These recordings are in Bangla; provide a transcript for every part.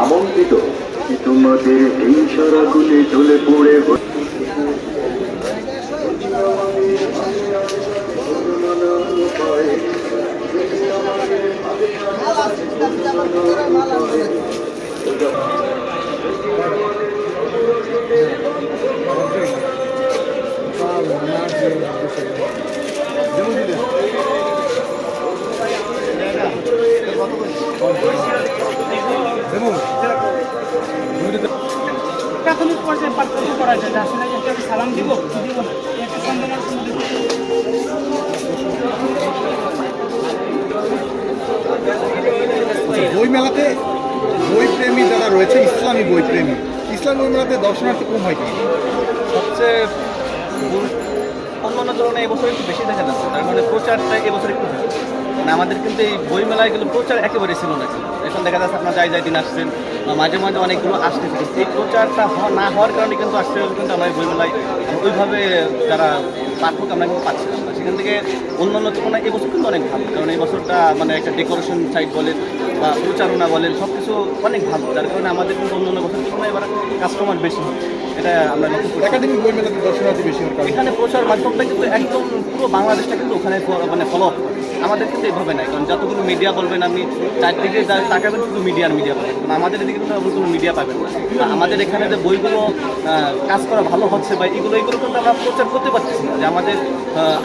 আমন্ত্রিত তোমাদের হিংসার আগুনে জ্বলে পড়ে প্রাথমিক পর্যায়ে পার্থক্য করা যায় আসলে একটা সালাম দিব বই মেলাতে বই প্রেমী যারা রয়েছে, ইসলামী বই প্রেমী, ইসলামী বই মেলাতে দর্শনার্থী কম হয় কেন? সবচেয়ে অন্যান্য তুলনায় এবছর একটু বেশি দেখা যাচ্ছে, তার মানে প্রচারটা এবছর একটু বেশি। মানে আমাদের কিন্তু এই বই মেলায় গেলে প্রচার একেবারে ছিল না। এখন দেখা যাচ্ছে আপনার যাই দিন আসছেন, মাঝে মাঝে অনেকগুলো আসতেছে। এই প্রচারটা না হওয়ার কারণে কিন্তু আসতে কিন্তু আমরা এই বই মেলায় ওইভাবে যারা পাঠক আমরা কিন্তু পাচ্ছিলাম না। সেখান থেকে অন্যান্য তুলনায় এবছর কিন্তু অনেক ভালো, কারণ এই বছরটা মানে একটা ডেকোরেশন সাইট বলেন বা প্রচারণা বলেন সব কিছু অনেক ভালো, যার কারণে আমাদের কিন্তু অন্যান্য বছর তুলনায় এবার কাস্টমার বেশি হচ্ছে। এটা আমরা লক্ষ্য করি। একাডেমিক বই মেলাতে দর্শনার্থী বেশি হয়, এখানে প্রচার মাধ্যমটা কিন্তু একদম পুরো বাংলাদেশটা কিন্তু ওখানে মানে ফলো আপ করে। আমাদের কিন্তু এইভাবে নাই, কারণ যতগুলো মিডিয়া বলবেন আপনি চারদিকে যা তাকাবেন শুধু মিডিয়া পাবেন, কারণ আমাদের এদিকে কিন্তু কোনো মিডিয়া পাবেন না। আমাদের এখানে যে বইগুলো কাজ করা ভালো হচ্ছে বা এগুলো কিন্তু আমরা প্রচার করতে পারতেছি না, যে আমাদের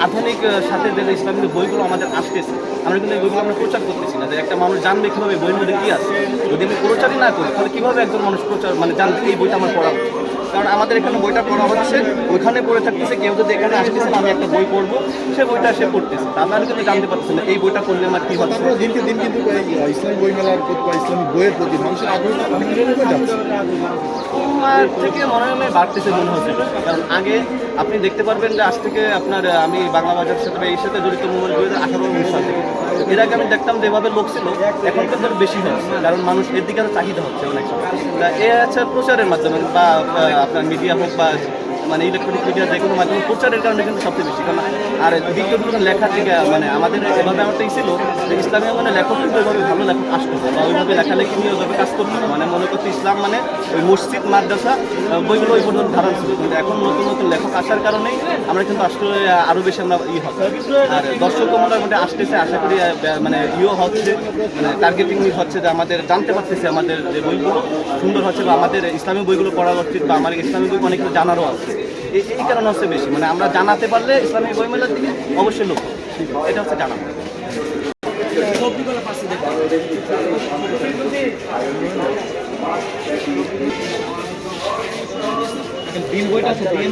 আধুনিক সাথে যে ইসলামিক বইগুলো আমাদের আসতেছে, আমরা কিন্তু এই বইগুলো আমরা প্রচার করতেছি না। যে একটা মানুষ জানবে কীভাবে বইয়ের মধ্যে কী আছে, যদি আমি প্রচারই না করি তাহলে কীভাবে একজন মানুষ প্রচার মানে জানবে এই বইটা আমার পড়া উচিত। কারণ আমাদের এখানে বইটা পড়া হচ্ছে, ওইখানে পড়ে থাকতেছে, কেউ যদি এখানে আসতেছে আমি একটা বই পড়বো, সে বইটা সে পড়তেছে, তা আপনারা কিন্তু জানতে পারতেছেন না এই বইটা পড়লে আমার কী হচ্ছে। দিনকে দিন কিন্তু ইসলামিক বই মেলার প্রতি বা ইসলামিক বইয়ের প্রতি মানুষের আগ্রহটা অনেক কমে যাচ্ছে। আমার থেকে মনে হয় বাড়তেছে মনে হচ্ছে, কারণ আগে আপনি দেখতে পারবেন যে আজ থেকে আপনার আমি বাংলা বাজার সাথে এই সাথে জড়িত মোবাইল 2018 সাল থেকে, এর আগে আমি দেখতাম যেভাবে লোক ছিল এখন কিন্তু বেশি হচ্ছে, কারণ মানুষ এর দিকে চাহিদা হচ্ছে অনেক সময়। এ আছে প্রচারের মাধ্যমে বা আপনার মিডিয়া হোক বা মানে ইলেকট্রনিক মিডিয়া যে কোনো মাধ্যমে প্রচারের কারণে কিন্তু সবচেয়ে বেশি। কারণ আর দ্বিতীয় লেখার দিকে মানে আমাদের এভাবে আমারটাই ছিল যে ইসলামী মানে লেখক কিন্তু ওইভাবে ভালো লেখক আসতো বা ওইভাবে লেখালেখি নিয়ে ওইভাবে কাজ করতো না। মানে মনে করতে ইসলাম মানে ওই মসজিদ মাদ্রাসা বইগুলো ওই পর্যন্ত ধারণ ছিল, কিন্তু এখন নতুন নতুন লেখক আসার কারণেই আমরা কিন্তু আসলে আরও বেশি আমরা হচ্ছে আর দর্শকও মোটামুটি আসতেছে। আশা করি মানে হচ্ছে মানে টার্গেটিং হচ্ছে যে আমাদের জানতে পারতেছে আমাদের যে বইগুলো সুন্দর হচ্ছে বা আমাদের ইসলামী বইগুলো পড়া উচিত বা আমার ইসলামী বই অনেক কিছু জানারও আছে। এই কারণে হচ্ছে বেশি মানে আমরা জানাতে পারলে ইসলামিক বই মেলার দিকে অবশ্যই লক্ষ্য, এটা হচ্ছে জানা। দিন বইটা আছে দিন